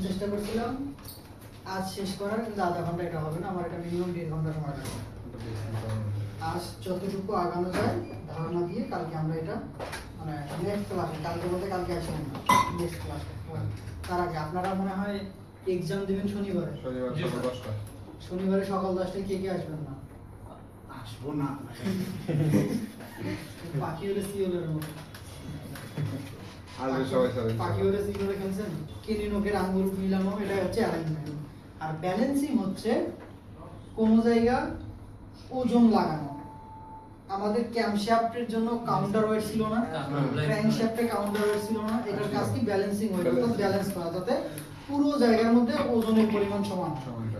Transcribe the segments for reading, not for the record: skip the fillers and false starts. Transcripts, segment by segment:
চেষ্টা করছিলাম আজ শেষ করার, কিন্তু আধা ঘন্টা এটা হবে না, আমার এটা মিনিমাম 1.5 ঘন্টা সময় লাগবে। আজ যতটুকু আগানো যায় ধারণা দিয়ে কালকে আমরা এটা মানে নেক্সট ক্লাসে, কালকে বলতে কালকে আসবেন না, নেক্সট ক্লাসে। তার আগে আপনারা মনে হয় এক্সাম দিবেন শনিবারে, শনিবারে সকাল 10টায় কে কে আসবেন না? আসবো না, পাখি হলে সিওলের মতো। আসবে সবাই সবাই। পাখি হলে সিওলে খেলছেন, কিনি নোকের আঙ্গুর মিলানো, এটা হচ্ছে অ্যালাইনমেন্ট। আর ব্যালেন্সিং হচ্ছে কোন জায়গা ওজন লাগানো। আমাদের ক্যামশ্যাফটের জন্য কাউন্টার ওয়েট ছিল না, ক্র্যাঙ্কশ্যাফটে কাউন্টার ওয়েট ছিল না, এটার কাজ কি ব্যালেন্সিং ওয়েট, অর্থাৎ ব্যালেন্স করা, যাতে পুরো জায়গার মধ্যে ওজনের পরিমাণ সমান।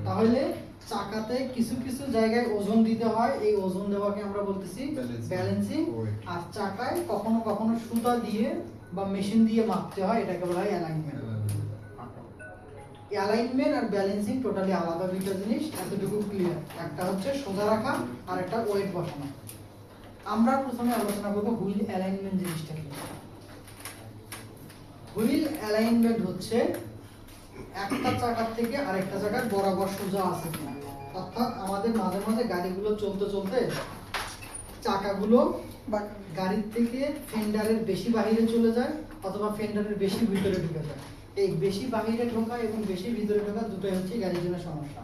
তাহলে চাকাতে কিছু কিছু জায়গায় ওজন দিতে হয়, এই ওজন দেওয়াকে আমরা বলতেছি ব্যালেন্সিং। আর চাকায় কখনো কখনো সুতা দিয়ে বা মেশিন দিয়ে মাপতে হয়, এটাকে বলা হয় অ্যালাইনমেন্ট। অ্যালাইনমেন্ট আর ব্যালেন্সিং টোটালি আলাদা দুইটা জিনিস, এতটুকু ক্লিয়ার। একটা হচ্ছে সোজা রাখা আর একটা ওয়েট বসানো। আমরা প্রথমে আলোচনা করব হুইল অ্যালাইনমেন্ট জিনিসটা কি। হুইল অ্যালাইনমেন্ট হচ্ছে একটা চাকার থেকে আরেকটা চাকার বরাবর সোজা আছে কিনা। অর্থাৎ আমাদের মাঝে মাঝে গাড়িগুলো চলতে চলতে চাকাগুলো বা গাড়ির থেকে ফেন্ডারের বেশি বাইরে চলে যায় অথবা ফেন্ডারের বেশি ভিতরে ঢুকে যায়। এই বেশি বাইরে ঢোকা এবং বেশি ভিতরে ঢোকা দুটোই হচ্ছে গাড়ির জন্য সমস্যা।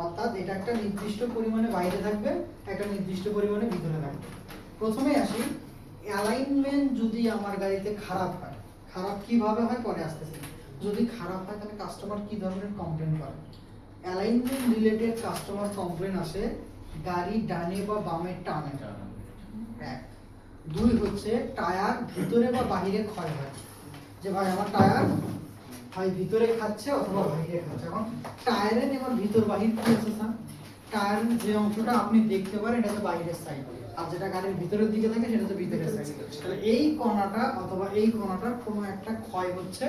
অর্থাৎ এটা একটা নির্দিষ্ট পরিমাণে বাইরে থাকবে, একটা নির্দিষ্ট পরিমাণে ভিতরে থাকবে। প্রথমে আসি, অ্যালাইনমেন্ট যদি আমার গাড়িতে খারাপ হয়, খারাপ কিভাবে হয় পরে আসতেছি। যদি খারাপ হয় তাহলে কাস্টমার কি ধরনের কমপ্লেন করে? অ্যালাইনমেন্ট রিলেটেড কাস্টমার কমপ্লেন আসে গাড়ি ডানে বা বামে টানে। এক, দুই হচ্ছে টায়ার ভিতরে বা বাহিরে ক্ষয় হয়, যে ভাই আমার টায়ার হয় ভিতরে খাচ্ছে অথবা বাহিরে খাচ্ছে। এখন টায়ারের এবার ভিতর বাহির কি হচ্ছে স্যার? টায়ারের যে অংশটা আপনি দেখতে পারেন এটা হচ্ছে বাইরের সাইড, আর যেটা গাড়ির ভিতরের দিকে থাকে সেটা হচ্ছে ভিতরের সাইড। তাহলে এই কণাটা অথবা এই কণাটার কোনো একটা ক্ষয় হচ্ছে,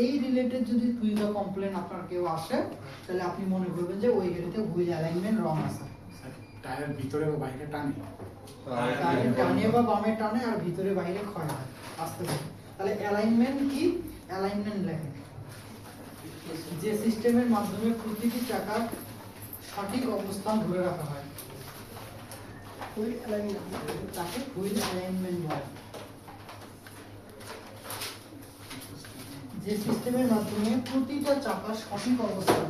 এই রিলেটেড যদি টুইজা কমপ্লেন আপনার কেউ আসে তাহলে আপনি মনে করবেন যে ওই গাড়িতে হুইল অ্যালাইনমেন্ট রং আছে। টায়ার ভিতরে বা বাইরে টানে, টায়ার ডানে বা বামে টানে আর ভিতরে বাইরে ক্ষয় হয় আস্তে আস্তে। তাহলে অ্যালাইনমেন্ট কি? অ্যালাইনমেন্ট লেখে যে সিস্টেমের মাধ্যমে প্রতিটি চাকার সঠিক অবস্থান ধরে রাখা হয়, হুইল অ্যালাইনমেন্ট, তাকে হুইল অ্যালাইনমেন্ট বলে। যে সিস্টেমের মাধ্যমে প্রতিটা চাকার সঠিক অবস্থান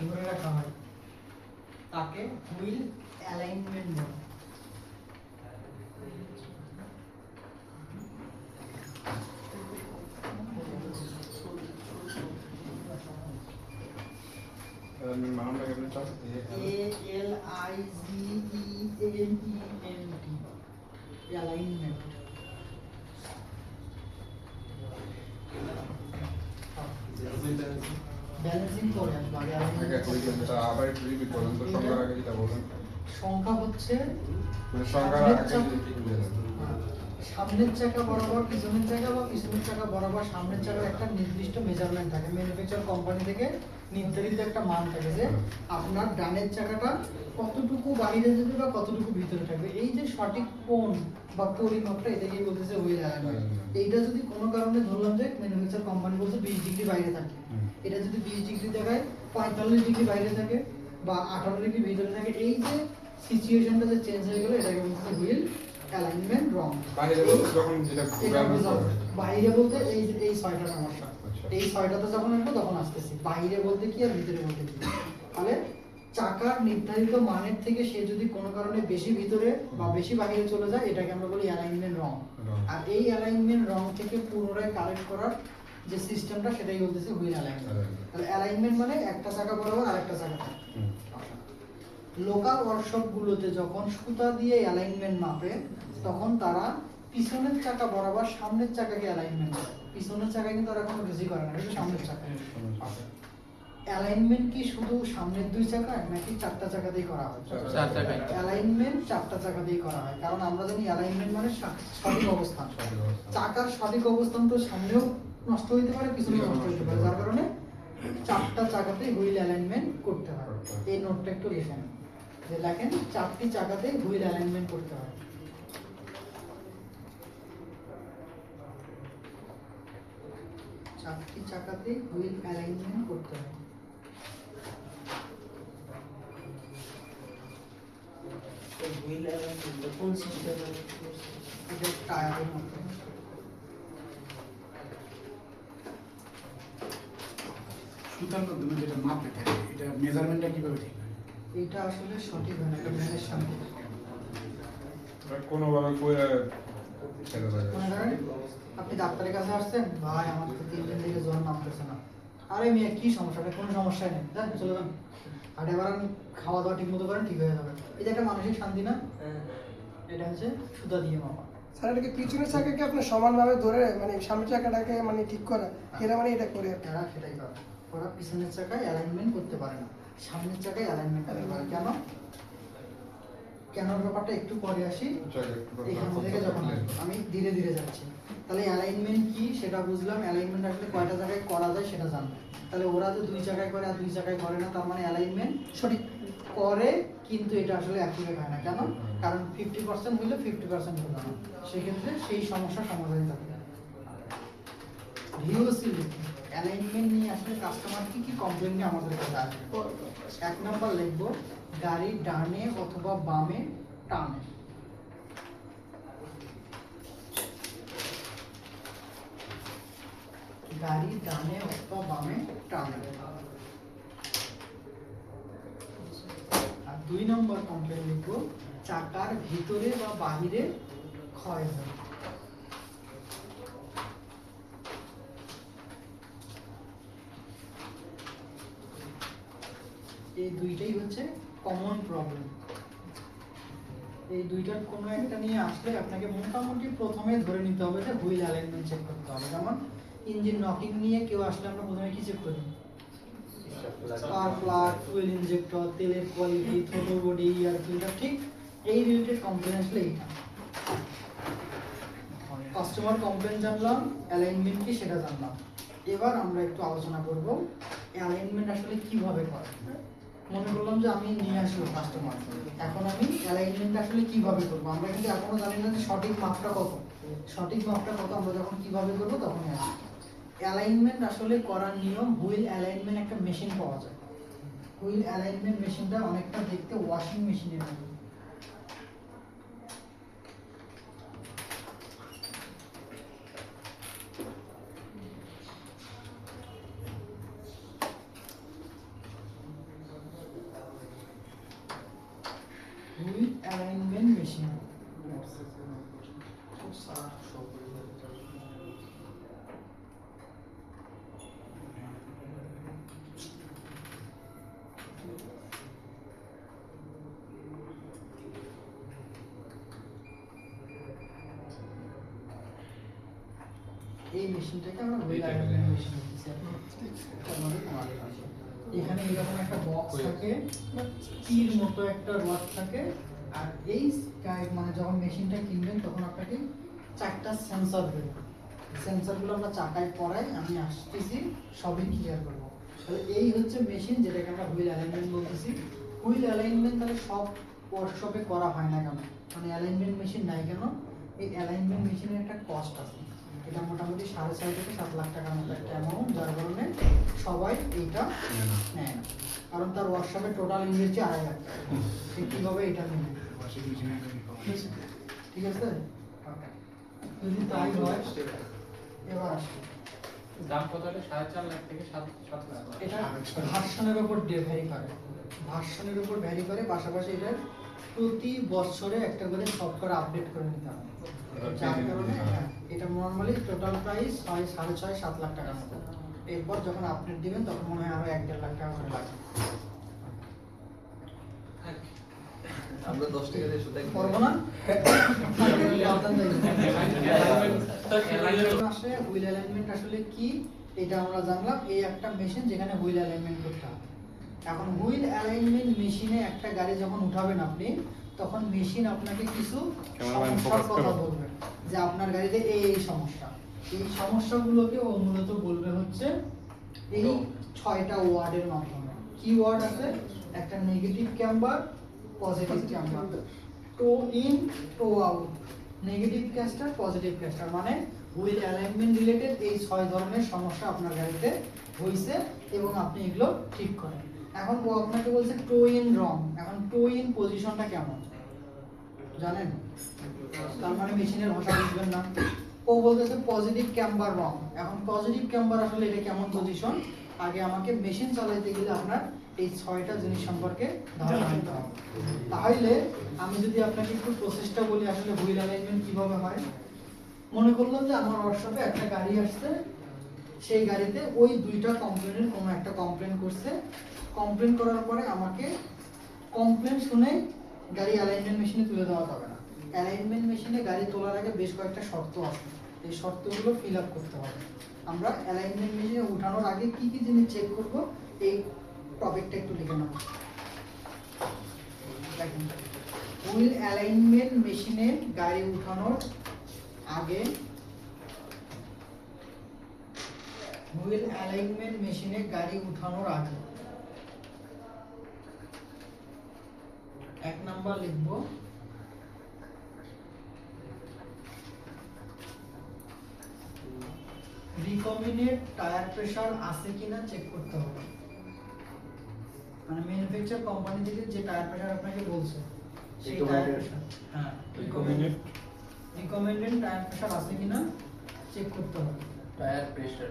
ধরে রাখা হয়, তাকে হুইল অ্যালাইনমেন্ট বলে। অ্যালাইনমেন্ট। ব্যালেন্সিং করে আসবো আগে। আবার একটু রিপিট করুন তো, সংখ্যার আগে যেটা বলুন। সংখ্যা হচ্ছে সংখ্যার আগে কি বুঝালেন? সামনের চাকা বরাবর পিছনের চাকা বা পিছনের চাকা বরাবর সামনের চাকার একটা নির্দিষ্ট মেজারমেন্ট থাকে, ম্যানুফ্যাকচার কোম্পানি থেকে নির্ধারিত একটা মান থাকে যে আপনার ডানের চাকাটা কতটুকু বাইরে যাবে বা কতটুকু ভিতরে থাকবে। এই যে সঠিক কোণ বা পরিমাপটা, এটাকেই বলতেছে হুইল অ্যালাইনমেন্ট। এইটা যদি কোনো কারণে ধরলাম যে ম্যানুফ্যাকচার কোম্পানি বলছে 20 ডিগ্রি বাইরে থাকে, এটা যদি 20 ডিগ্রি জায়গায় 45 ডিগ্রি বাইরে থাকে বা 18 ডিগ্রি ভিতরে থাকে, এই যে সিচুয়েশনটা যে চেঞ্জ হয়ে গেল, এটাকে বলতেছে হুইল অ্যালাইনমেন্ট রং। বাইরে বলতে যখন যেটা বাইরে বলতে এই যে এই ছয়টা সমস্যা, এই ছয়টাতে যখন আসবো তখন আসতেছি। বাইরে বলতে কি আর ভিতরে বলতে কি। তাহলে চাকার নির্ধারিত মানের থেকে সে যদি কোনো কারণে বেশি ভিতরে বা বেশি বাইরে চলে যায়, এটাকে আমরা বলি অ্যালাইনমেন্ট রং। আর এই অ্যালাইনমেন্ট রং থেকে পুনরায় কারেক্ট করার যে সিস্টেমটা, সেটাই বলতেছে হুইল অ্যালাইনমেন্ট। তাহলে অ্যালাইনমেন্ট মানে একটা চাকা বরাবর আরেকটা চাকা। লোকাল ওয়ার্কশপগুলোতে যখন সুতা দিয়ে অ্যালাইনমেন্ট মাপে, তখন তারা পিছনের চাকা বরাবর সামনের চাকাকে অ্যালাইনমেন্ট করে। পিছনের চাকা কিন্তু তারা কোনো কিছুই করে না, কিন্তু সামনের চাকা। অ্যালাইনমেন্ট কি শুধু সামনের দুই চাকায় নাকি চারটা চাকাতেই করা হয়? অ্যালাইনমেন্ট চারটা চাকা দিয়ে করা হয়, কারণ আমরা জানি অ্যালাইনমেন্ট মানে সঠিক অবস্থান। চাকার সঠিক অবস্থান তো সামনেও নষ্ট হইতে পারে, পিছনেও নষ্ট হইতে পারে, যার কারণে চারটা চাকাতেই হুইল অ্যালাইনমেন্ট করতে হয়। এই নোটটা একটু লেখেন, যে লেখেন 4টি চাকাতে হুইল অ্যালাইনমেন্ট করতে হয়। চারটি চাকাতে হুইল অ্যালাইনমেন্ট করতে হয়। হুইল অ্যালাইনমেন্ট কোন সিস্টেমে? এটা টায়ারের মতো। সুতার মাধ্যমে যেটা মাপ পেতে হয়, এটা মেজারমেন্টটা কিভাবে ঠিক হয়? এটা আসলে সঠিক হয় না, এটা ম্যানের সামনে। কোনোভাবে করে ছেড়ে দেয়। মনে করেন আপনি ডাক্তারের কাছে আসছেন, ভাই আমার তো 3 দিন থেকে জ্বর নামতেছে না। আরে মেয়ে কি সমস্যা? এটা কোনো সমস্যাই নেই, যান চলে যান। আর এবার আমি খাওয়া দাওয়া ঠিক মতো করেন, ঠিক হয়ে যাবে। এই যে একটা মানসিক শান্তি না, এটা হচ্ছে সুতা দিয়ে মাপা। স্যার এটাকে পিছনের চাকাকে আপনার সমানভাবে ধরে মানে সামনের চাকাটাকে মানে ঠিক করা, এরা মানে এটা করে আর কি। এরা সেটাই করে, ওরা পিছনের চাকায় অ্যালাইনমেন্ট করতে পারে না, সামনের চাকায় অ্যালাইনমেন্ট করতে পারে। কেন? কেন ব্যাপারটা একটু পরে আসি। এখান থেকে যখন আমি ধীরে ধীরে যাচ্ছি, তাহলে অ্যালাইনমেন্ট কি সেটা বুঝলাম। অ্যালাইনমেন্ট আসলে কয়টা জায়গায় করা যায় সেটা জানলাম। তাহলে ওরা তো 2 জায়গায় করে আর 2 জায়গায় করে না, তার মানে অ্যালাইনমেন্ট সঠিক করে, কিন্তু এটা আসলে অ্যাকুরেট হয় না। কেন? কারণ 50% হইলে 50% হলো না, সেক্ষেত্রে সেই সমস্যার সমাধান থাকে। ভিওসি অ্যালাইনমেন্ট নিয়ে আসলে কাস্টমার কি কমপ্লেন নিয়ে আমাদের কাছে আসবে। 1 নাম্বার লিখবো, গাড়ি ডানে অথবা বামে টানে। গাড়ি ডানে অথবা বামে টানে। আর 2 নম্বর কমপ্লেন লিখবো, চাকার ভিতরে বা বাহিরে ক্ষয় হয়। এই দুইটাই হচ্ছে কমন প্রবলেম। এই দুইটার কোনো একটা নিয়ে আসলে আপনাকে মোটামুটি প্রথমে ধরে নিতে হবে যে হুইল অ্যালাইনমেন্ট চেক করতে হবে। যেমন ইঞ্জিন নকিং নিয়ে কেউ আসলে আমরা প্রথমে কি চেক করি? স্পার্ক প্লাগ, ফুয়েল ইনজেক্টর, তেলের quality, throttle body, air filter, ঠিক এই রিলেটেড কমপ্লেন আসলে এইটা। কাস্টমার কমপ্লেন জানলাম, অ্যালাইনমেন্ট কি সেটা জানলাম। এবার আমরা একটু আলোচনা করব অ্যালাইনমেন্ট আসলে কিভাবে করে। মনে করলাম যে আমি নিয়ে আসবো কাস্টমার, এখন আমি অ্যালাইনমেন্ট আসলে কিভাবে করবো। আমরা কিন্তু এখনো জানি না যে সঠিক মাপটা কত। সঠিক মাপটা কত আমরা যখন কিভাবে করবো তখনই আসবে। অ্যালাইনমেন্ট আসলে করার নিয়ম, হুইল অ্যালাইনমেন্ট একটা মেশিন পাওয়া যায়। হুইল অ্যালাইনমেন্ট মেশিনটা অনেকটা দেখতে ওয়াশিং মেশিনের মতো। Wheel alignment machine. এই মেশিনটাকে আমরা হুইল অ্যালাইনমেন্ট মেশিন বলতেছি। এখানে এরকম একটা বক্স থাকে, তীর মতো একটা রড থাকে, আর এই মানে যখন মেশিনটা কিনবেন তখন আপনাকে 4টা সেন্সর দেবে। সেন্সরগুলো আমরা চাকায় পরাই, আমি আসতেছি সবই ক্লিয়ার করবো। তাহলে এই হচ্ছে মেশিন, যেটাকে আমরা হুইল অ্যালাইনমেন্ট বলতেছি। হুইল অ্যালাইনমেন্ট তাহলে সব ওয়ার্কশপে করা হয় না কেন? মানে অ্যালাইনমেন্ট মেশিন নাই কেন? এই অ্যালাইনমেন্ট মেশিনের একটা কস্ট আছে। এটা মোটামুটি 6.5 থেকে 7 লাখ টাকার মতো একটা অ্যামাউন্ট, যার কারণে সবাই এইটা নেয় না। কারণ তার ওয়ার্কশপে টোটাল ইনভেস্ট 2.5 লাখ টাকা। ঠিক কীভাবে এটা নেবে? ওয়াশিং মেশিনে ঠিক আছে, যদি তাই হয় এবার আসি। দাম কত হলে 4.5 লাখ থেকে 7 লাখ? এটা ভার্সনের উপর ভ্যারি করে। ভার্সনের উপর ভ্যারি করে, পাশাপাশি এটা প্রতি বছরে একটা করে সফটওয়্যার আপডেট করে নিতে হবে। যার কারণে এটা নর্মালি টোটাল প্রাইস হয় 6.5-7 লাখ টাকার মতো। এরপর যখন আপডেট দিবেন তখন মনে হয় আরো 1-1.5 লাখ টাকা করে লাগবে। আমরা 10 টাকা দিয়ে সুতা করবো না? আসে হুইল অ্যালাইনমেন্ট আসলে কি এটা আমরা জানলাম। এই একটা মেশিন যেখানে হুইল অ্যালাইনমেন্ট করতে হবে। এখন হুইল অ্যালাইনমেন্ট মেশিনে একটা গাড়ি যখন উঠাবেন আপনি, তখন মেশিন আপনাকে কিছু সমস্যার কথা বলবে। যে আপনার গাড়িতে এই সমস্যা, এই সমস্যাগুলোকে ও মূলত বলবে হচ্ছে এই 6টা ওয়ার্ডের মাধ্যমে। কি ওয়ার্ড আছে? একটা negative camber, positive camber, to in, toe out, negative castor, positive castor, মানে হুইল অ্যালাইনমেন্ট রিলেটেড এই 6 ধরনের সমস্যা আপনার গাড়িতে হইছে এবং আপনি এগুলো ঠিক করেন। এখন ও আপনাকে বলছে টো ইন রং। এখন টো ইন পজিশনটা কেমন জানেন? তার মানে মেশিনের ভাষা বুঝবেন না। ও বলতেছে পজিটিভ ক্যাম্বার রং। এখন পজিটিভ ক্যাম্বার আসলে এটা কেমন পজিশন, আগে আমাকে মেশিন চালাইতে গেলে আপনার এই 6টা জিনিস সম্পর্কে ধারণা নিতে হবে। তাহলে আমি যদি আপনাকে একটু প্রসেসটা বলি আসলে হুইল অ্যালাইনমেন্ট কিভাবে হয়। মনে করলাম যে আমার ওয়ার্কশপে একটা গাড়ি আসছে, সেই গাড়িতে ওই 2টা কমপ্লেনের কোনো একটা কমপ্লেন করছে। কমপ্লেন করার পরে আমাকে কমপ্লেন শুনে গাড়ি অ্যালাইনমেন্ট মেশিনে তুলে দেওয়া যাবে না। অ্যালাইনমেন্ট মেশিনে গাড়ি তোলার আগে বেশ কয়েকটা শর্ত আছে, এই শর্তগুলো ফিল আপ করতে হবে। আমরা অ্যালাইনমেন্ট মেশিনে উঠানোর আগে কি কি জিনিস চেক করব এই টপিকটা একটু লিখে নেব। দেখেন, হুইল অ্যালাইনমেন্ট মেশিনে গাড়ি উঠানোর আগে, হুইল অ্যালাইনমেন্ট মেশিনে গাড়ি উঠানোর আগে 1 নাম্বার লিখব রিকমেন্ডেড টায়ার প্রেসার আছে কিনা চেক করতে হবে। মানে ম্যানুফ্যাকচার কোম্পানি থেকে যে টায়ার প্রেসার আপনাকে বলছে সেই টায়ার প্রেসার, হ্যাঁ রিকমেন্ডেড টায়ার প্রেসার আছে কিনা চেক করতে হবে। টায়ার প্রেসার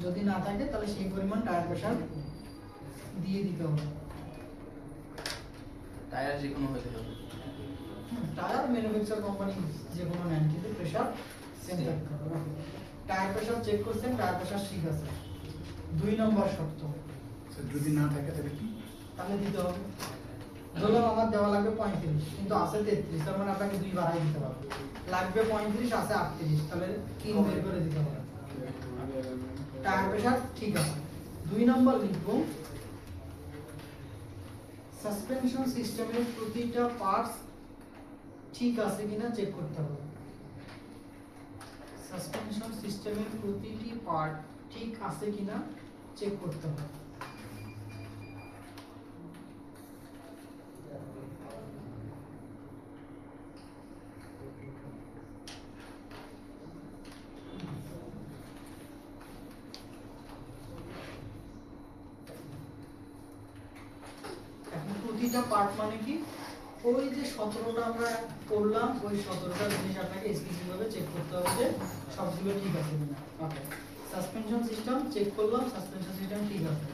যদি না থাকে তাহলে সেই পরিমাণ টায়ার প্রেসার দিয়ে দিতে হবে। টায়ার যে কোনো হতে হবে, টায়ার ম্যানুফ্যাকচার কোম্পানি যে কোনো নেন কিন্তু প্রেসার সেম থাকতে হবে। টায়ার প্রেসার চেক করছেন, টায়ার প্রেসার ঠিক আছে। 2 নম্বর শর্ত, যদি না থাকে তাহলে কি? তাহলে দিতে হবে। ধরুন আমার দেওয়া লাগবে 35 কিন্তু আছে 33, তার মানে আপনাকে 2 বাড়াই দিতে হবে। লাগবে 35 আছে 38, তাহলে 3 বের করে দিতে হবে। টায়ার প্রেসার ঠিক আছে। 2 নম্বর লিখব সাসপেনশন সিস্টেমের প্রতিটা পার্টস ঠিক আছে কিনা চেক করতে হবে। সাসপেনশন সিস্টেমের প্রতিটি পার্ট ঠিক আছে কিনা চেক করতে হবে। এখন প্রতিটা পার্ট মানে কি? ওই যে 17টা আমরা করলাম, ওই 17টা জিনিস আপনাকে স্পেসিফিক ভাবে চেক করতে হবে যে সবগুলো ঠিক আছে কিনা। ওকে, সাসপেনশন সিস্টেম চেক করলাম, সাসপেনশন সিস্টেম ঠিক আছে।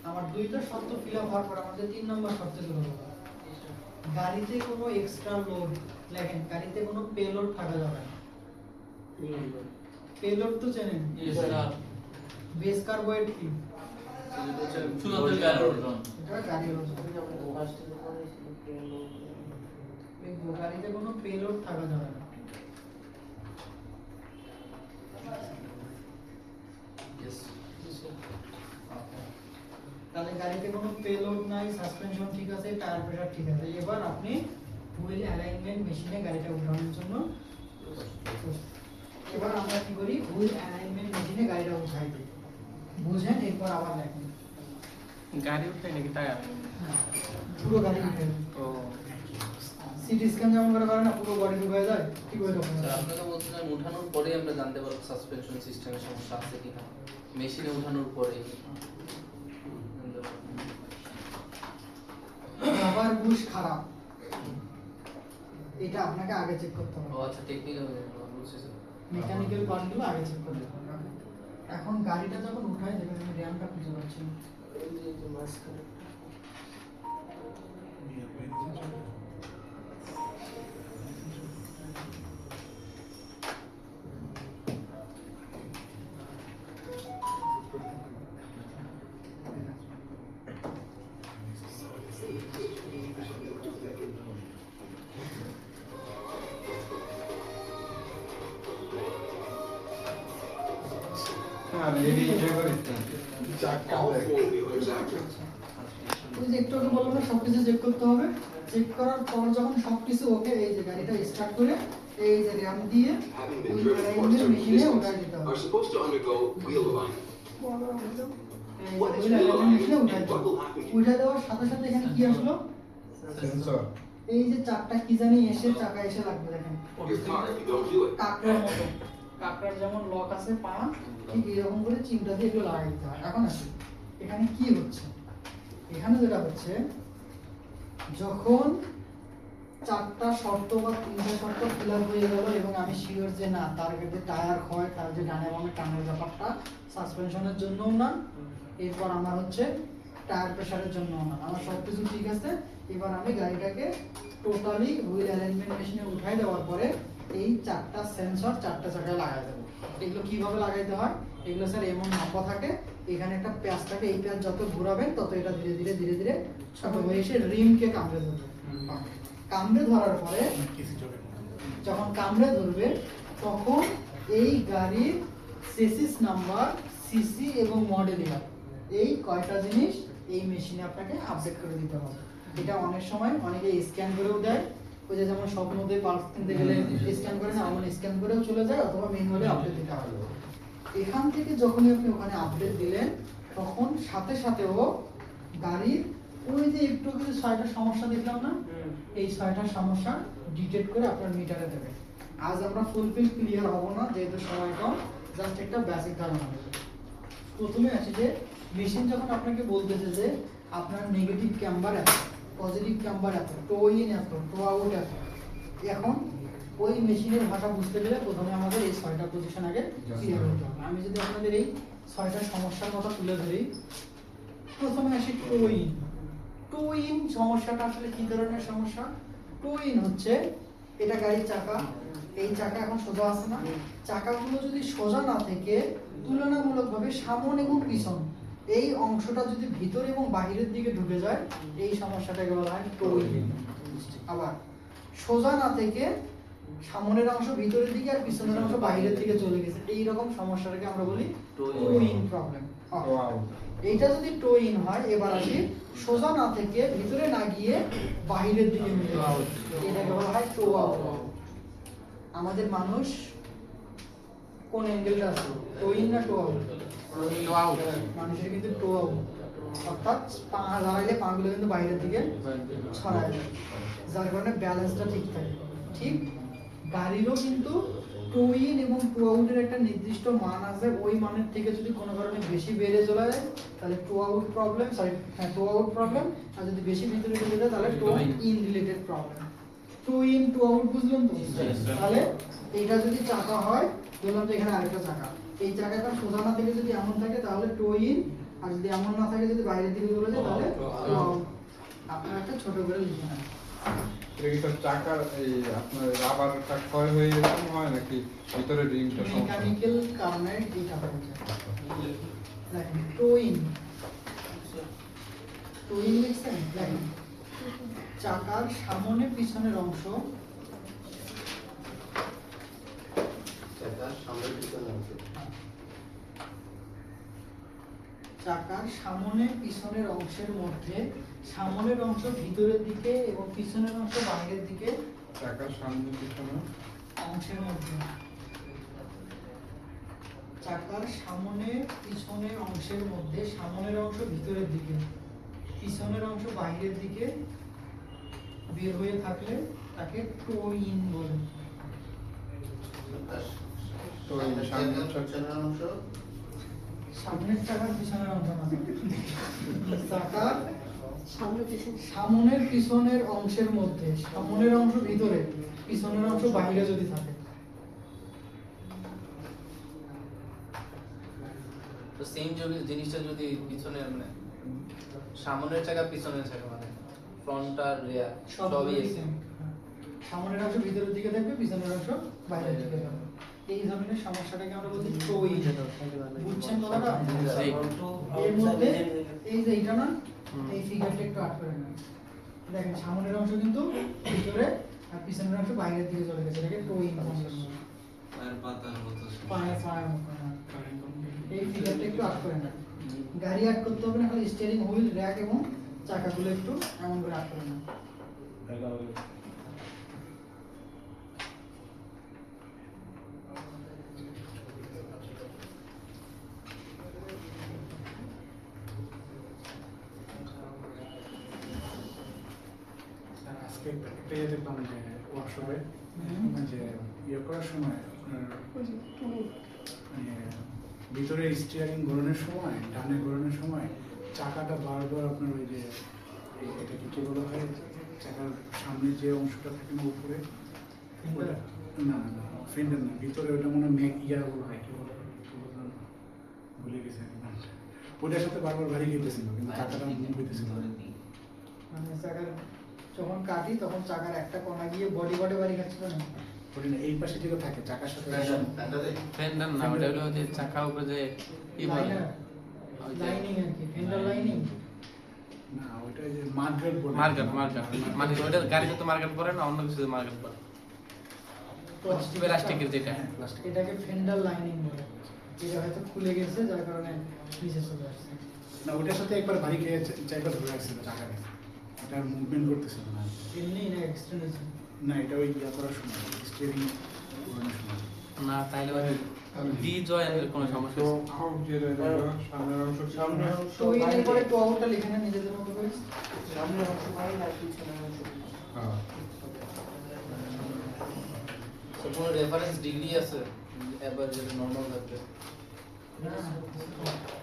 আমার 2টা শর্ত ফিল আপ হওয়ার পর আমাদের 3 নম্বর শর্তে চলে যাব। গাড়িতে কোনো এক্সট্রা লোড, লেখেন গাড়িতে কোনো পেলোড থাকা যাবে না। পেলোড তো চেনেন, বেস কার্বোহাইড্রেট কি? এটা গাড়ির ওজন। গাড়িতে কোনো পেলোড থাকা যাবে না। তাহলে গাড়িতে কোনো পেলোড নাই, সাসপেনশন ঠিক আছে, টায়ার প্রেসার ঠিক আছে। এবার আপনি হুইল অ্যালাইনমেন্ট মেশিনে গাড়িটা উঠানোর জন্য, এবার আমরা কি করি, হুইল অ্যালাইনমেন্ট মেশিনে গাড়িটা উঠাই দিই। বুঝেন? এরপর আবার লেখেন। গাড়ি উঠে নাকি টায়ার? পুরো গাড়ি উঠে। ও সিটি স্ক্যান যেমন করে না, পুরো বডি ঢুকে যায়, ঠিক ওই রকম। স্যার আপনি তো বলছিলেন উঠানোর পরে আমরা জানতে পারবো সাসপেনশন সিস্টেমের সমস্যা আছে কিনা, মেশিনে উঠানোর পরে। রাবার বুশ খারাপ, এটা আপনাকে আগে চেক করতে হবে। ও আচ্ছা, টেকনিক্যাল বুঝছি স্যার। মেকানিক্যাল পার্টগুলো আগে চেক করতে হবে। এখন গাড়িটা যখন উঠাই দেখেন আমি র্যামটা খুঁজে পাচ্ছি না। ওই যে একটু আগে বললাম না সবকিছু চেক করতে হবে। চেক করার পর যখন সবকিছু ওকে, এই যে গাড়িটা স্টার্ট করে এই যে র্যাম দিয়ে having ওই been driven for alignment certain মেশিনে উঠাই distance, দিতে হবে। are supposed to undergo wheel alignment. এই What যে is ওই wheel অ্যালাইনমেন্ট alignment মেশিনে উঠাই and দিতে what হবে। will happen to you? উঠে দেওয়ার সাথে সাথে এখানে কি আসলো? সেন্সর এই যে চারটা কি জানি এসে চাকা এসে লাগবে দেখেন Your car if you don't do it. কাঁকড়ার মতো। কাঁকড়ার যেমন লক আছে পা, ঠিক এরকম করে চিমটা দিয়ে এগুলো লাগাই দিতে হয়। এখন আসি এখানে কি হচ্ছে, এখানে যেটা হচ্ছে যখন চারটা শর্ত বা তিনটা শর্ত ফিল আপ হয়ে গেল এবং আমি শিওর যে না তার যে টায়ার হয়, তার যে ডানে বামে টানের ব্যাপারটা সাসপেনশনের জন্যও না, এরপর আমার হচ্ছে টায়ার প্রেসারের জন্যও না, আমার সব কিছু ঠিক আছে। এবার আমি গাড়িটাকে টোটালি হুইল অ্যালাইনমেন্ট মেশিনে উঠাই দেওয়ার পরে এই চারটা সেন্সর চারটা চাকায় লাগাই দেবো। এগুলো কিভাবে লাগাইতে হয়, এগুলো স্যার এমন মাপা থাকে, এখানে একটা প্যাচ থাকে, এই প্যাচ যত ঘোরাবেন তত এটা ধীরে ধীরে ধীরে ধীরে ছোট হয়ে এসে রিমকে কামড়ে ধরবে। কামড়ে ধরার পরে কিছু চলে না। যখন কামড়ে ধরবে তখন এই গাড়ির চেসিস নাম্বার, সিসি এবং মডেল ইয়ার, এই কয়টা জিনিস এই মেশিনে আপনাকে আপডেট করে দিতে হবে। এটা অনেক সময় অনেকে স্ক্যান করেও দেয়, ওই যে যেমন স্বপ্নতে পার্স কিনতে গেলে স্ক্যান করে না, এমন স্ক্যান করেও চলে যায়, অথবা ম্যানুয়ালি আপডেট দিতে হবে। এখান থেকে যখনই আপনি ওখানে আপডেট দিলেন তখন সাথে সাথে ও গাড়ির ওই যে একটু কিছু 6টা সমস্যা দেখলাম না, এই 6টা সমস্যা ডিটেক্ট করে আপনার মিটারে দেবে। আজ আমরা ফুলফিল ক্লিয়ার হব না যেহেতু সময় কম, জাস্ট একটা বেসিক ধারণা দেবে। প্রথমে আসি যে মেশিন যখন আপনাকে বলতেছে যে আপনার নেগেটিভ ক্যাম্বার এত, পজিটিভ ক্যাম্বার এত, টো ইন এত, টো আউট এত, এখন ওই মেশিনের ভাষা বুঝতে গেলে প্রথমে আমাদের এই 6টা পজিশন আগে ক্লিয়ার হতে হবে। আমি যদি আপনাদের এই 6টা সমস্যার কথা তুলে ধরি, প্রথমে আসি টো ইন। টো ইন সমস্যাটা আসলে কি ধরনের সমস্যা? টো ইন হচ্ছে এটা গাড়ির চাকা, এই চাকা এখন সোজা আছে না, চাকাগুলো যদি সোজা না থেকে তুলনামূলকভাবে সামনে এবং পিছন এই অংশটা যদি ভিতর এবং বাহিরের দিকে ঢুকে যায়, এই সমস্যাটাকে বলা হয় টো ইন। আবার সোজা না থেকে সামনের অংশ ভিতরের দিকে আর পিছনের অংশ বাহিরের দিকে চলে গেছে, এই রকম সমস্যাটাকে আমরা বলি টো ইন প্রবলেম। এইটা যদি টো ইন হয়, এবার আসি সোজা না থেকে ভিতরে না গিয়ে বাহিরের দিকে মিলে যাওয়া, এটাকে বলা হয় টো আউট। আমাদের মানুষ কোন অ্যাঙ্গেলটা আছে, টো ইন না টো আউট? টো আউট। মানুষের কিন্তু টো আউট, অর্থাৎ পা লাগাইলে পাগুলো কিন্তু বাইরের দিকে ছড়ায় যায়, যার কারণে ব্যালেন্সটা ঠিক থাকে। ঠিক গাড়িরও কিন্তু টো ইন এবং টো আউটের একটা নির্দিষ্ট মান আছে, ওই মানের থেকে যদি কোনো কারণে বেশি বেড়ে চলে যায় তাহলে toe out problem, toe out problem, আর যদি বেশি ভিতরে চলে যায় তাহলে toe in related problem. Toe in toe out বুঝলেন তো? তাহলে এইটা যদি চাকা হয়, বললাম যে এখানে আরেকটা চাকা, এই চাকাটা সোজা না থেকে যদি এমন থাকে তাহলে টো ইন, আর যদি এমন না থাকে যদি বাইরের দিকে চলে যায় তাহলে টো আউট। আপনারা একটা ছোট করে লিখে নেন। এটা কি তার চাকার এই আপনার রাবারটা ক্ষয় হয়ে এরকম হয় নাকি ভিতরে রিংটা সমস্যা? মেকানিক্যাল কারণে এইটা হচ্ছে দেখেন টো ইন, টো ইন লিখছেন, দেখেন চাকার সামনে পিছনের অংশ, চাকার সামনে পিছনের অংশের মধ্যে সামনের অংশ ভিতরের দিকে এবং পিছনের অংশ বাইরের দিকে চাকার সামনে পিছনে অংশের মধ্যে, চাকার সামনে পিছনের অংশের মধ্যে সামনের অংশ ভিতরের দিকে, পিছনের অংশ বাইরের দিকে বের হয়ে থাকলে তাকে টো ইন বলে। তো এই সামনের চাকা সামনের চাকার পিছনের অংশ না, চাকার সামনের পিছনের অংশের মধ্যে সামনের অংশ ভিতরে পিছনের অংশ বাইরে যদি থাকে, তো সেম জিনিসটা যদি পিছনে মানে সামনের চাকা পিছনের চাকা মানে ফ্রন্ট আর রিয়ার সবই সেম, সামনের অংশ ভিতরের দিকে থাকবে, পিছনের অংশ বাইরের দিকে থাকবে, এই ধরনের সমস্যাটাকে আমরা বলি টো ইন। বুঝছেন কথাটা? এর মধ্যে এই যে এইটা না, এই ফিগারটা একটু আট করে নেন, দেখেন সামনের অংশ কিন্তু ভিতরে আর পিছনের অংশ বাইরের দিকে চলে গেছে, এটাকে টো ইন বলে। এই ফিগারটা একটু আট করে নেন, গাড়ি আট করতে হবে না, খালি স্টিয়ারিং হুইল, র্যাক এবং চাকাগুলো একটু এমন করে আট করে নেন। আজকে একটা ইয়ে দেখলাম যে ওয়ার্কশপে যে ইয়ে করার সময় আপনার ওই যে টুল মানে ভিতরে স্টিয়ারিং ঘোরানোর সময় ডানে ঘোরানোর সময় চাকাটা বারবার আপনার ওই যে এটাকে কি বলা হয় চাকার সামনে যে অংশটা থাকে না উপরে ওটা- না না ফেন্ডার না ভিতরে ওটা মনে হয় ইয়া বলা হয় কি বলে কি বললাম না, ভুলে গেছি আমি নামটা। ওটার সাথে বারবার ভারী খেতেছিল কিন্তু চাকাটা মুভ হইতেছিল না। মানে চাকার যখন কাটি তখন চাকার একটা কোণা গিয়ে বডি বাড়ি খাচ্ছিল না। ওটা না, এই পাশে যেটা থাকে চাকার সাথে ফেন্ডার না, ওটা হলো যে চাকা উপরে যে কি বলে লাইনার ওই যে লাইনিং আর কি ফেন্ডার লাইনিং। না ওইটা যে মার্কেট বলে মার্কেট মানে ওটা গাড়িতে তো মার্কেট করে না, অন্য কিছু মার্কেট করে প্লাস্টিকের যেটা। হ্যাঁ প্লাস্টিক এটাকে ফেন্ডার লাইনিং বলে। এটা হয়তো খুলে গেছে যার কারণে নিচে চলে আসছে। না ওটার সাথে একবার ভারী খেয়ে চাকা ধরে রাখছিল চাকাটা এটা মুভমেন্ট করতেছিল না এমনি না এক্সটেনশন। না এটা ওই ইয়া করার সময় স্টিয়ারিং ঘোরানোর সময় না তাইলে ওই ডি জয়েন্টের কোনো সমস্যা তো আছে? আউট যেটা হলো সামনের অংশ তো এর পরে তো আউটটা লিখে না নিজেদের মতো করে। সামনে অংশ বাইরে আর পিছনে অংশ হ্যাঁ তো কোনো রেফারেন্স ডিগ্রি আছে এবার যেটা নরমাল থাকবে? না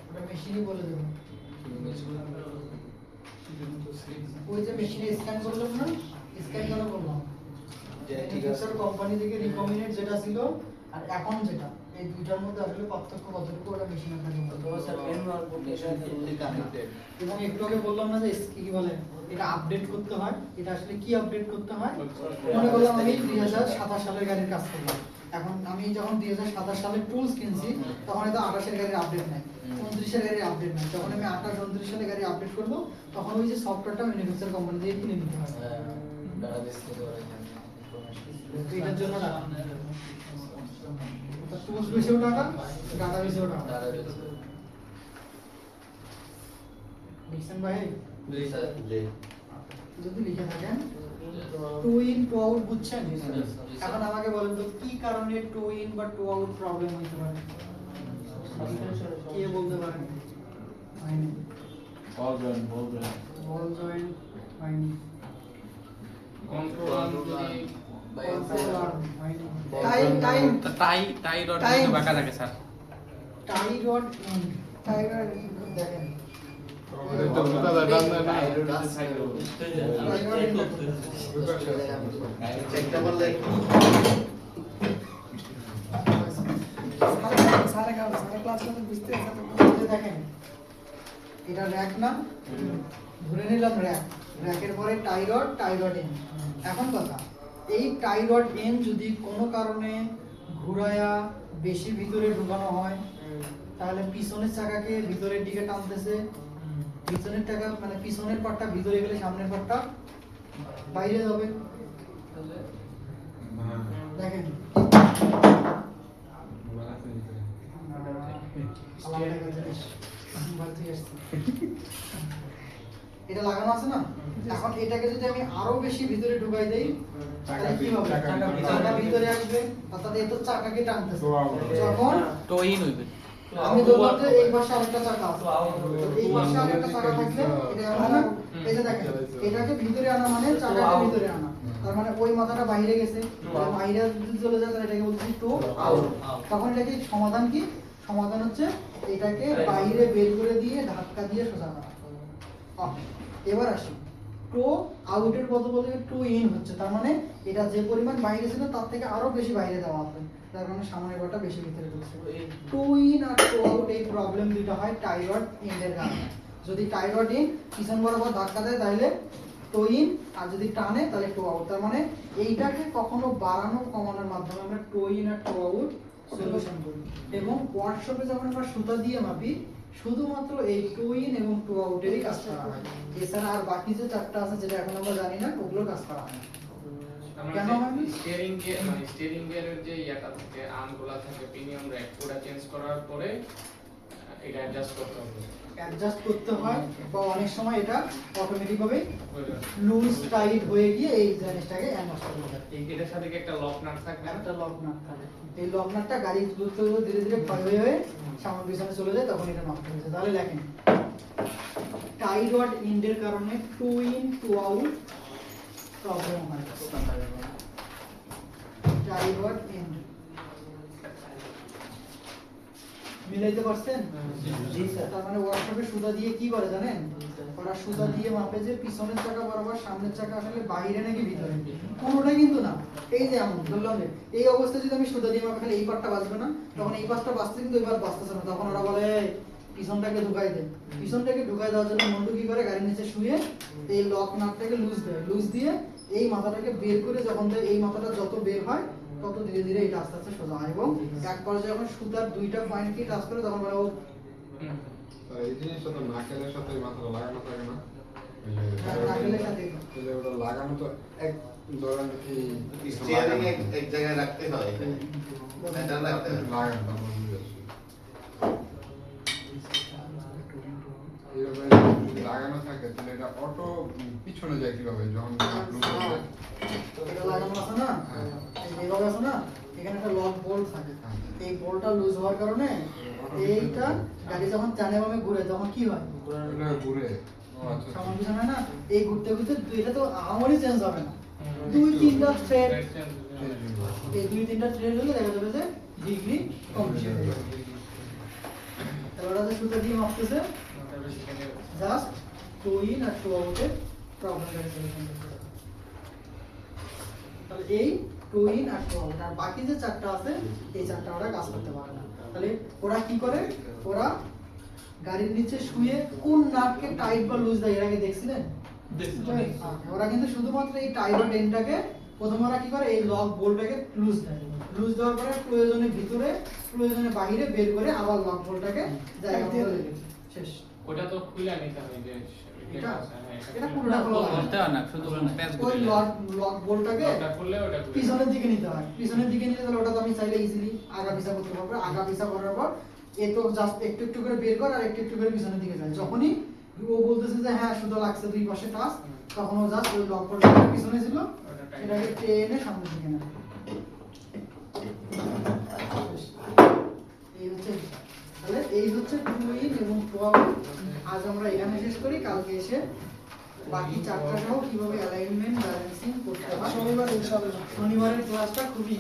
ওটা মেশিনই বলে দেবো। ওই যে মেশিনে স্ক্যান করলাম না, স্ক্যান করা করলাম ঠিক আছে। কোম্পানি থেকে রিকমেন্ডেড যেটা ছিল আর এখন যেটা, এই দুইটার মধ্যে আসলে পার্থক্য কতটুকু ওটা মেশিনের থাকে বলতে পারবো। এবং একটু আগে বললাম না যে কি বলে এটা আপডেট করতে হয়, এটা আসলে কি আপডেট করতে হয়। মনে করলাম আমি 2027 সালের গাড়ির কাজ করলাম, এখন আমি যখন 2027 সালের টুলস কিনছি তখন এটা 28 এর গাড়ির আপডেট নাই, 29 এর গাড়ির আপডেট নাই। যখন আমি 28 29 সালের গাড়ি আপডেট করব তখন ওই যে সফটওয়্যারটা ম্যানুফ্যাকচার কোম্পানি দিয়ে কিনে নিতে হবে। এটার জন্য টাকা টুলস বেশিও টাকা, ডাটা বেশিও টাকা। লিখছেন ভাই? যদি লিখে থাকেন টু ইন টু আউট বুঝছেন? এখন আমাকে বলেন তো কি কারণে টু ইন বা টু আউট প্রবলেম হতে পারে? কে বলতে পারেন? হয়নি বল জয়েন্ট হয়নি, কন্ট্রোল যদি কন্ট্রোল আর্ম হয়নি, টাইম তো টাই রড Time. বাঁকা থাকে স্যার। টাই রড এন্ড টাইগার দেখেন এটা তো দাদা ডান না টাই রড এন্ড সারা ক্লাস করতে বুঝতে এই দেখেন এটা র‍্যাক না, ধরে নিলাম র‍্যাক, র‍্যাকের পরে টাই রড এন্ড। এখন কথা, এই টাই রড এন্ড যদি কোনো কারণে ঘুরায়া বেশি ভিতরে ঢুকানো হয় তাহলে পিছনের চাকাকে ভিতরের দিকে টানতেছে, পিছনের চাকা মানে পিছনের পাটটা ভিতরে গেলে সামনের পাটটা বাইরে যাবে। দেখেন এটা লাগানো আছে না, এখন এটাকে যদি আমি আরো বেশি ভিতরে ঢুকাই দেই তাহলে কি হবে? চাকা ভিতরে আসবে, অর্থাৎ এই তো চাকাকে টানতেছে। যখন তো ইন হইবে। আমি ধরলাম যে এই পাশে আরেকটা চাকা আছে, তো এই পাশে আরেকটা চাকা থাকলে এটা এমন না, এই যে দেখেন এটাকে ভিতরে আনা মানে চাকাকে ভিতরে আনা, তার মানে ওই মাথাটা বাইরে গেছে, বাইরে যদি চলে যায় তাহলে এটাকে বলছি টু আউট। তখন এটাকে সমাধান কি? সমাধান হচ্ছে এটাকে বাইরে বের করে দিয়ে ধাক্কা দিয়ে সোজা করা। এবার আসি টু আউটের বদলে টু ইন হচ্ছে, তার মানে এটা যে পরিমাণ বাইরে ছিল তার থেকে আরো বেশি বাইরে দেওয়া হবে, তার কারণে সামনের পাটা বেশি ভিতরে ঢুকছে। টু ইন আর টু আউট এই প্রবলেম দুটো হয় টাই রড এন্ডের কারণে। যদি টাই রড ইন পিছন বরাবর ধাক্কা দেয় তাহলে টু ইন, আর যদি টানে তাহলে টু আউট। তার মানে এইটাকে কখনো বাড়ানো কমানোর মাধ্যমে আমরা টু ইন আর টু আউট সলিউশন করি। এবং ওয়ার্কশপে যখন আমরা সুতা দিয়ে মাপি শুধুমাত্র এই টু ইন এবং টু আউটেরই কাজ করা হয়, এছাড়া আর বাকি যে চারটা আছে যেটা এখন আমরা জানি না ওগুলো কাজ করা হয় না। কেন হয় না? স্টিয়ারিং গিয়ার মানে স্টিয়ারিং গিয়ারের যে ইয়াটা থাকে আর্মগুলা থাকে পিনিয়ন র‍্যাক ওটা চেঞ্জ করার পরে এটা অ্যাডজাস্ট করতে হবে। অ্যাডজাস্ট করতে হয় বা অনেক সময় এটা অটোমেটিক ভাবে হয়ে যাবে। লুজ টাইট হয়ে গিয়ে এই জিনিসটাকে নষ্ট করে দেয়। এটার সাথে কি একটা লক নাট থাকবে না? একটা লক নাট থাকে, এই লক নাটটা গাড়ি ঘুরতে ঘুরতে ধীরে ধীরে ক্ষয় হয়ে সামনে পিছনে চলে যায়, তখন এটা নষ্ট হয়ে যায়। তাহলে দেখেন টাই রড এন্ডের কারণে toe in toe out problem হয়। ডাইভার্ট এন্ড মিলাইতে পারছেন? জি স্যার। তার মানে ওয়ার্কশপে সুতা দিয়ে কি করে জানেন? ওরা সুতা দিয়ে মাপে যে পিছনের চাকা বরাবর সামনের চাকা আসলে বাইরে নাকি ভিতরে, কোনোটাই কিন্তু না। এই যে এমন বললাম যে এই অবস্থায় যদি আমি সুতা দিয়ে মাপে খালি এই পাটটা বাঁচবে না, তখন এই পাশটা বাঁচতে কিন্তু এই পাশ বাঁচতেছে না, তখন ওরা বলে "এই, পিছনটাকে ঢুকাই দে"। পিছনটাকে ঢুকাই দেওয়ার জন্য মন্টু কি করে, গাড়ির নিচে শুয়ে এই লক নাটটাকে লুজ দেয়, লুজ দিয়ে এই মাথাটাকে বের করে যখন দেয়, এই মাথাটা যত বের হয় তত ধীরে ধীরে এটা আস্তে আস্তে সোজা হয়, এবং এক পর্যায়ে যখন সুতার দুইটা পয়েন্টকে টাচ করে তখন বলে ও তো এই জিনিসটা তো নাকেলের সাথে মাথাটা লাগানো থাকে না? ওই যে নাকেলের সাথে ওই যে ওটা লাগানো তো এক ধরেন কি স্টিয়ারিং এক জায়গায় রাখতে হয় এটা রাখতে হয়। লাগানো আমরা বুঝে আসছি। এইভাবে যদি লাগানো থাকে তাহলে এটা অটো পিছনে যায় কিভাবে যখন লুজ হয়ে যায়? এটা লাগানো আছে না, এইভাবে আছে না, এখানে একটা লক বোল্ট থাকে, এই বোল্টটা লুজ হওয়ার কারণে এইটা গাড়ি যখন টানে বামে ঘুরে তখন কি হয়, এটা ঘুরে। ও আচ্ছা সামনে পিছনে হয় না, এই ঘুরতে ঘুরতে এটা তো আমারই চেঞ্জ হবে না, দুই তিনটা থ্রেড, এই দুই তিনটা থ্রেড হলে দেখা যাবে যে ডিগ্রি কমপ্লিট হয়ে যাবে। তাহলে ওরা যে সুতা দিয়ে মাপতেছে জাস্ট টু ইন আর টু আউটের প্রবলেমটা সলিউশন করতে হবে। তাহলে এই টু ইন আর টু আউট, আর বাকি যে চারটা আছে এই চারটা ওরা কাজ করতে পারে না। তাহলে ওরা কি করে, ওরা গাড়ির নিচে শুয়ে কোন নাটকে টাইট বা লুজ দেয় এর আগে দেখছিলেন? ওরা কিন্তু শুধুমাত্র এই টাইট বা ডেনটাকে প্রথমে ওরা কি করে, এই লক বোল্টটাকে লুজ দেয়, লুজ দেওয়ার পরে প্রয়োজনে ভিতরে প্রয়োজনে বাইরে বের করে আবার লক বোল্টটাকে জায়গা মতো রেখে দেয়। শেষ। ওটা তো খুলে নিতে হয় যে এটা হ্যাঁ, এটা পুরোটা খোলা লাগে করতে হয় না, শুধু প্যাচ ওই লক বোল্টটাকে ওটা খুললে ওটা খুলে পিছনের দিকে নিতে হয়, পিছনের দিকে নিলে তাহলে ওটা তো আমি চাইলে ইজিলি আগা পিছা করতে পারবো, আগা পিছা করার পর এ তো জাস্ট একটু একটু করে বের কর আর একটু একটু করে পিছনের দিকে যায়, যখনই ও বলতেছে যে হ্যাঁ সুতো লাগছে দুই পাশে টাচ, তখন ও জাস্ট ওই লক বোল্টটা পিছনে ছিল এটাকে টেনে সামনের দিকে নেয়। এই হচ্ছে বিষয়। তাহলে এই হচ্ছে টু ইন এবং টু আউট। আজ আমরা এখানে শেষ করি, কালকে এসে বাকি চারটা সহ কিভাবে অ্যালাইনমেন্ট ব্যালেন্সিং করতে হয়। শনিবার ইনশাআল্লাহ। শনিবারের ক্লাসটা খুবই